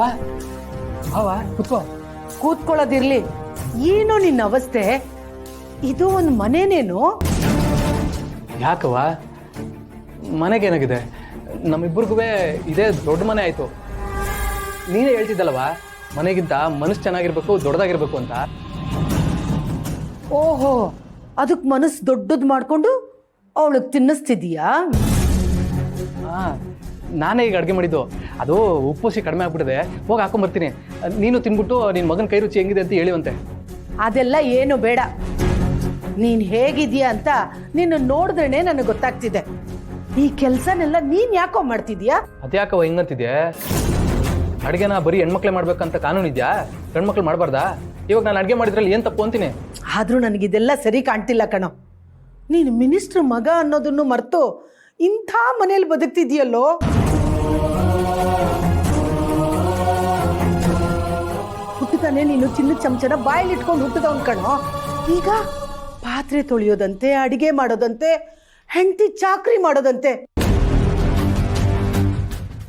ವಾ ಭಾವ ಕುತ್ಕೋ. ಕೂತ್ಕೊಳ್ಳೋದಿರ್ಲಿ, ಏನು ನಿನ್ನ ಅವಸ್ಥೆ? ಇದು ಒಂದು ಮನೆನೇನು? ಯಾಕವ್ವ, ಮನೆಗೇನಾಗಿದೆ? ನಮ್ಮಿಬ್ಬರಿಗೂ ಇದೇ ದೊಡ್ಡ ಮನೆ ಆಯ್ತು. ನೀನೇ ಹೇಳ್ತಿದ್ದಲ್ಲವ, ಮನೆಗಿಂತ ಮನಸ್ಸು ಚೆನ್ನಾಗಿರ್ಬೇಕು, ದೊಡ್ಡದಾಗಿರ್ಬೇಕು ಅಂತ. ಓಹೋ, ಅದಕ್ಕೆ ಮನಸ್ಸು ದೊಡ್ಡದು ಮಾಡ್ಕೊಂಡು ಅವಳಿಗೆ ತಿನ್ನಿಸ್ತಿದೀಯಾ? ಹಾ, ನಾನೇ ಈಗ ಅಡುಗೆ ಮಾಡಿದ್ದು. ಅದು ಉಪ್ಪುಸಿ ಕಡಿಮೆ ಆಗ್ಬಿಟ್ಟಿದೆ, ಹೋಗಿ ಹಾಕೊಂಬರ್ತೀನಿ. ನೀನು ತಿನ್ಬಿಟ್ಟು ನಿನ್ನ ಮಗನ ಕೈ ರುಚಿ ಹೆಂಗಿದೆ ಅಂತ ಹೇಳಿವಂತೆ. ಅದೆಲ್ಲ ಏನು ಬೇಡ. ನೀನು ಹೇಗಿದೀಯಾ ಅಂತ ನಿನ್ನ ನೋಡಿದ್ರೇನೆ ನನಗೆ ಗೊತ್ತಾಗ್ತಿದೆ. ಈ ಕೆಲಸನೆಲ್ಲ ನೀನ್ ಯಾಕೋ ಮಾಡ್ತಿದ್ಯಾ? ಅದ್ಯಾಕವ ಹಿಂಗಂತಿದ್ಯಾ? ಅಡುಗೆನ ಬರೀ ಹೆಣ್ಮಕ್ಳೇ ಮಾಡ್ಬೇಕಂತ ಕಾನೂನು ಇದೆಯಾ? ಗಂಡ್ಮಕ್ಳು ಮಾಡಬಾರ್ದಾ? ಇವಾಗ ನಾನು ಅಡುಗೆ ಮಾಡಿದ್ರಲ್ಲಿ ಏನು ತಪ್ಪು ಅಂತೀನಿ? ಆದ್ರೂ ನನಗಿದೆಲ್ಲ ಸರಿ ಕಾಣ್ತಿಲ್ಲ ಕಣೋ. ನೀನು ಮಿನಿಸ್ಟ್ರ್ ಮಗ ಅನ್ನೋದನ್ನು ಮರೆತು ಇಂಥ ಮನೇಲಿ ಬದುಕ್ತಿದ್ಯಲ್ಲೋ. ಹುಟ್ಟುತ್ತಾನೆ ನೀನು ಚಿನ್ನದ ಚಮಚನ ಬಾಯಲ್ಲಿ ಇಟ್ಕೊಂಡು ಹುಟ್ಟಿದವನ್ ಕಣೋ. ಈಗ ಪಾತ್ರೆ ತೊಳೆಯೋದಂತೆ, ಅಡಿಗೆ ಮಾಡೋದಂತೆ, ಹೆಂಡತಿ ಚಾಕ್ರಿ ಮಾಡೋದಂತೆ.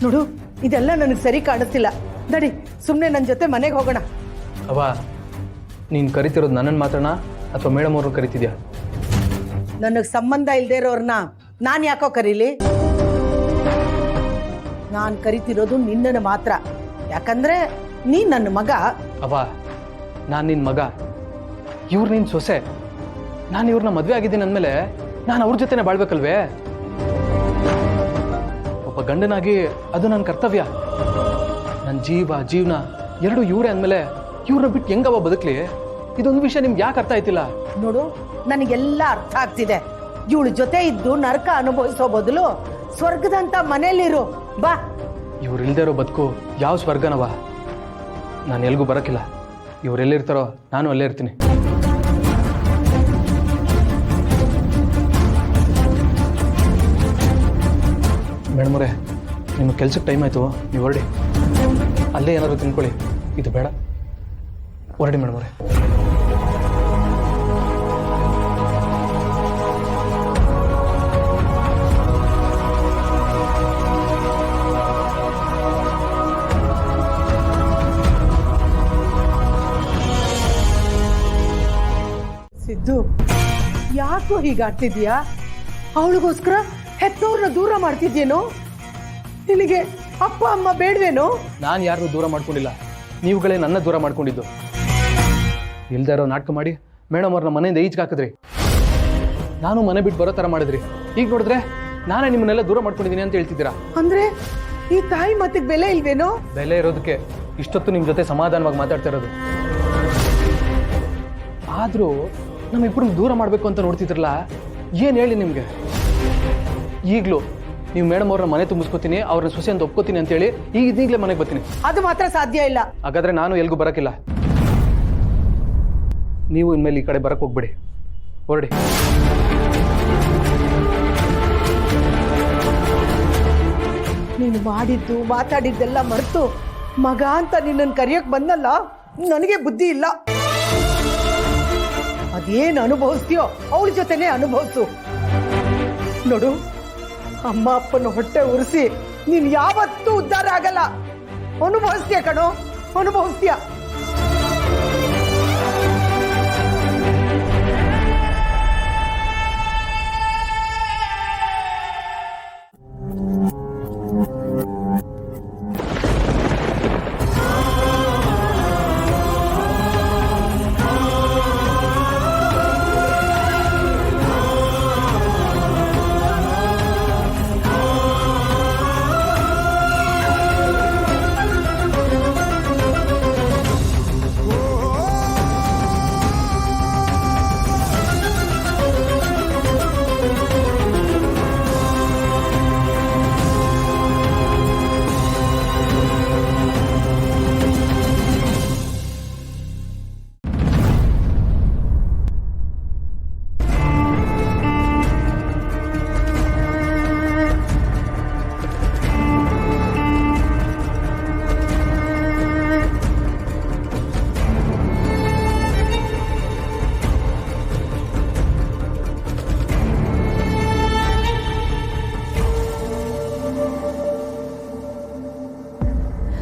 ನೋಡು, ಇದೆಲ್ಲ ನನಗೆ ಸರಿ ಕಾಣಿಸ್ತಿಲ್ಲ. ನಡಿ, ಸುಮ್ಮನೆ ನನ್ನ ಜೊತೆ ಮನೆಗೆ ಹೋಗೋಣ. ಅವ್ವ, ನೀನು ಕರಿತಿರೋದು ನನ್ನನ್ನು ಮಾತ್ರಣ ಅಥವಾ ಮೇಡಮ್ ಅವ್ರನ್ನ ಕರಿತಿದ್ಯಾ? ನನಗೆ ಸಂಬಂಧ ಇಲ್ಲದೆ ಇರೋರ್ನ ನಾನು ಯಾಕೋ ಕರೀಲಿ? ನಾನು ಕರಿತಿರೋದು ನಿನ್ನನ್ನು ಮಾತ್ರ. ಯಾಕಂದ್ರೆ ನೀ ನನ್ನ ಮಗ. ಅವ್ವ, ನಾನು ನಿನ್ನ ಮಗ, ಇವ್ರು ನಿನ್ನ ಸೊಸೆ. ನಾನು ಇವ್ರನ್ನ ಮದುವೆ ಆಗಿದ್ದೀನಿ ಅಂದಮೇಲೆ ನಾನು ಅವ್ರ ಜೊತೆನೇ ಬಾಳ್ಬೇಕಲ್ವೇ? ಒಬ್ಬ ಗಂಡನಾಗಿ ಅದು ನನ್ನ ಕರ್ತವ್ಯ. ನನ್ನ ಜೀವನ ಎರಡು ಇವರೇ ಅಂದಮೇಲೆ ಇವ್ರನ್ನ ಬಿಟ್ಟು ಹೆಂಗವ ಬದುಕಲಿ? ಇದೊಂದು ವಿಷಯ ನಿಮ್ಗೆ ಯಾಕೆ ಅರ್ಥ ಆಯ್ತಿಲ್ಲ? ನೋಡು, ನನಗೆಲ್ಲ ಅರ್ಥ ಆಗ್ತಿದೆ. ಇವಳ ಜೊತೆ ಇದ್ದು ನರಕ ಅನುಭವಿಸೋ ಬದಲು ಸ್ವರ್ಗದಂತ ಮನೇಲಿರು ಬಾ. ಇವ್ರು ಇಲ್ದೇ ಇರೋ ಬದುಕು ಯಾವ ಸ್ವರ್ಗನವ? ನಾನು ಎಲ್ಗೂ ಬರೋಕ್ಕಿಲ್ಲ. ಇವರೆಲ್ಲಿರ್ತಾರೋ ನಾನು ಅಲ್ಲೇ ಇರ್ತೀನಿ. ಮೇಡಮರೇ, ನಿಮ್ಮ ಕೆಲ್ಸಕ್ಕೆ ಟೈಮ್ ಆಯಿತು, ನೀವು ಹೊರಡಿ. ಅಲ್ಲೇ ಏನಾದರೂ ತಿನ್ಕೊಳ್ಳಿ, ಇದು ಬೇಡ. ಹೊರಡಿ ಮೇಡಮರೇ. ಸಿದ್ದು, ಯಾಕೋ ಹೀಗಾಡ್ತಿದ್ಯಾ? ಅವಳಿಗೋಸ್ಕರ ಹೆತ್ತವ್ರನ್ನ ದೂರ ಮಾಡ್ತಿದ್ಯೇನೋ? ನಿನಗೆ ಅಪ್ಪ ಅಮ್ಮ ಬೇಡವೇನೋ? ನಾನು ಯಾರನ್ನೂ ದೂರ ಮಾಡ್ಕೊಂಡಿಲ್ಲ, ನೀವುಗಳೇ ನನ್ನ ದೂರ ಮಾಡ್ಕೊಂಡಿದ್ದು. ಇಲ್ದೇ ಇರೋ ನಾಟಕ ಮಾಡಿ ಮೇಡಮ್ ಅವ್ರನ್ನ ಮನೆಯಿಂದ ಈಚೆಗೆ ಹಾಕಿದ್ರಿ. ನಾನು ಮನೆ ಬಿಟ್ಟು ಬರೋ ಥರ ಮಾಡಿದ್ರಿ. ಈಗ ನೋಡಿದ್ರೆ ನಾನೇ ನಿಮ್ಮನ್ನೆಲ್ಲ ದೂರ ಮಾಡ್ಕೊಂಡಿದ್ದೀನಿ ಅಂತ ಹೇಳ್ತಿದ್ದೀರಾ. ಅಂದ್ರೆ ಈ ತಾಯಿ ಮತ್ತಿಗೆ ಬೆಲೆ ಇಲ್ವೇನೋ? ಬೆಲೆ ಇರೋದಕ್ಕೆ ಇಷ್ಟೊತ್ತು ನಿಮ್ಮ ಜೊತೆ ಸಮಾಧಾನವಾಗಿ ಮಾತಾಡ್ತಾ ಇರೋದು. ಆದರೂ ನಮ್ಮಿಬ್ಬರನ್ನ ದೂರ ಮಾಡಬೇಕು ಅಂತ ನೋಡ್ತಿದ್ರಲ್ಲ, ಏನು ಹೇಳಿ ನಿಮಗೆ? ಈಗಲೂ ನೀವು ಮೇಡಮ್ ಅವ್ರನ್ನ ಮನೆ ತುಂಬಿಸ್ಕೊತೀನಿ, ಅವ್ರನ್ನ ಸೊಸೆ ಅಂತ ಒಪ್ಕೋತೀನಿ ಅಂತೇಳಿ ಈಗಲೇ ಮನೆಗೆ ಬರ್ತೀನಿ. ಅದು ಮಾತ್ರ ಸಾಧ್ಯ ಇಲ್ಲ. ಹಾಗಾದ್ರೆ ನಾನು ಎಲ್ಗೂ ಬರೋಕ್ಕಿಲ್ಲ. ನೀವು ಇನ್ಮೇಲೆ ಈ ಕಡೆ ಬರಕ್ಕೆ ಹೋಗ್ಬಿಡಿ, ಹೊರಡಿ. ನೀನು ಮಾಡಿದ್ದು ಮಾತಾಡಿದ್ದೆಲ್ಲ ಮರೆತು ಮಗ ಅಂತ ನಿನ್ನನ್ನು ಕರೆಯೋಕ್ ಬಂದಲ್ಲ, ನನಗೆ ಬುದ್ಧಿ ಇಲ್ಲ. ಅದೇನು ಅನುಭವಿಸ್ತೀಯೋ ಅವಳ ಜೊತೆನೆ ಅನುಭವಿಸು. ನೋಡು, ಅಮ್ಮ ಅಪ್ಪನ ಹೊಟ್ಟೆ ಉರಿಸಿ ನೀನ್ ಯಾವತ್ತೂ ಉದ್ಧಾರ ಆಗಲ್ಲ. ಅನುಭವಿಸ್ತೀಯ ಕಣೋ, ಅನುಭವಿಸ್ತೀಯ.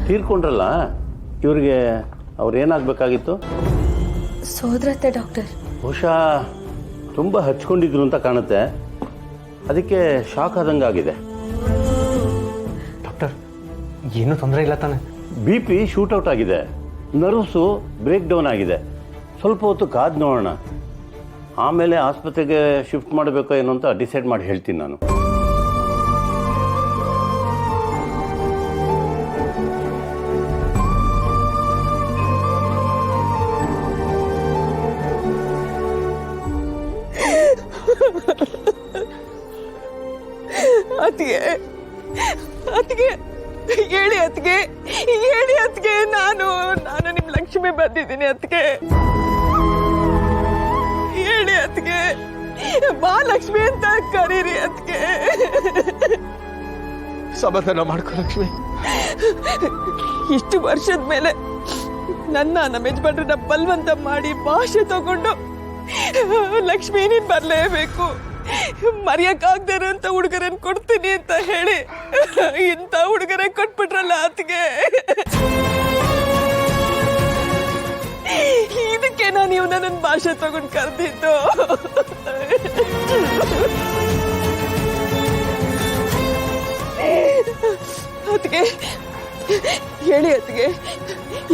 ತೀರ್ಕೊಂಡ್ರಲ್ಲ, ಇವ್ರಿಗೆ ಅವ್ರೇನಾಗಬೇಕಾಗಿತ್ತು? ಸೋದರತ್ತೆ ಡಾಕ್ಟರ್. ಬಹುಶಃ ತುಂಬ ಹಚ್ಕೊಂಡಿದ್ರು ಅಂತ ಕಾಣುತ್ತೆ, ಅದಕ್ಕೆ ಶಾಕ್ ಆದಂಗೆ ಆಗಿದೆ. ಡಾಕ್ಟರ್, ಏನೂ ತೊಂದರೆ ಇಲ್ಲ ತಾನೆ? BP ಶೂಟೌಟ್ ಆಗಿದೆ, ನರ್ವ್ಸು ಬ್ರೇಕ್ ಡೌನ್ ಆಗಿದೆ. ಸ್ವಲ್ಪ ಹೊತ್ತು ಕಾದು ನೋಡೋಣ, ಆಮೇಲೆ ಆಸ್ಪತ್ರೆಗೆ ಶಿಫ್ಟ್ ಮಾಡಬೇಕೋ ಏನೋ ಅಂತ ಡಿಸೈಡ್ ಮಾಡಿ ಹೇಳ್ತೀನಿ ನಾನು. ಅತ್ತಿಗೆ ಅತ್ತಿಗೆ ಹೇಳಿ ಅತ್ತಿಗೆ, ಹೇಳಿ ಅತ್ತಿಗೆ, ನಾನು ನಿಮ್ ಲಕ್ಷ್ಮಿ ಬಂದಿದ್ದೀನಿ ಅತ್ತಿಗೆ. ಹೇಳಿ ಅತ್ತಿಗೆ, ಬಾ ಲಕ್ಷ್ಮಿ ಅಂತ ಕರೀರಿ ಅತ್ತಿಗೆ. ಸಮಾಧಾನ ಮಾಡ್ಕೊ ಲಕ್ಷ್ಮಿ. ಇಷ್ಟು ವರ್ಷದ ಮೇಲೆ ನಮ್ಮ ಯಜಮಾನ್ರನ್ನ ಬಲ್ವಂತ ಮಾಡಿ ಭಾಷೆ ತಗೊಂಡು ಲಕ್ಷ್ಮಿ ನೀನ್ ಬರ್ಲೇಬೇಕು, ಮರೆಯಕ್ಕಾಗ್ದೇ ಇರೋಂಥ ಹುಡುಗರನ್ನ ಕೊಡ್ತೀನಿ ಅಂತ ಹೇಳಿ ಇಂಥ ಹುಡುಗರೇ ಕೊಟ್ಬಿಟ್ರಲ್ಲ ಅತ್ತಿಗೆ. ಇದಕ್ಕೆ ನಾನು ಇವನನ್ನ ಭಾಷೆ ತಗೊಂಡು ಕರೆದಿದ್ದು. ಅತ್ತಿಗೆ ಹೇಳಿ ಅತ್ತಿಗೆ,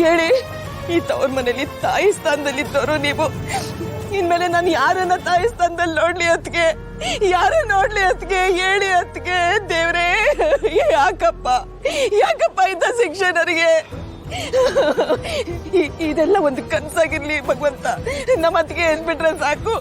ಹೇಳಿ. ಈ ತವ್ರ ಮನೇಲಿ ತಾಯಿ ಸ್ಥಾನದಲ್ಲಿದ್ದವರು ನೀವು, ಇನ್ಮೇಲೆ ನಾನು ಯಾರನ್ನ ತಾಯಿ ಸ್ಥಾನದಲ್ಲಿ ನೋಡ್ಲಿ ಅತ್ತಿಗೆ, ಯಾರು ನೋಡ್ಲಿ ಅತ್ತಿಗೆ? ಹೇಳಿ ಅತ್ತಿಗೆ. ದೇವ್ರೇ, ಯಾಕಪ್ಪ ಇಂಥ ಶಿಕ್ಷೆ ನನಗೆ? ಇದೆಲ್ಲ ಒಂದು ಕನ್ಸಾಗಿರ್ಲಿ ಭಗವಂತ, ನಮ್ಮ ಅತ್ತಿಗೆ ಹೇಳ್ಬಿಟ್ರೆ ಸಾಕು.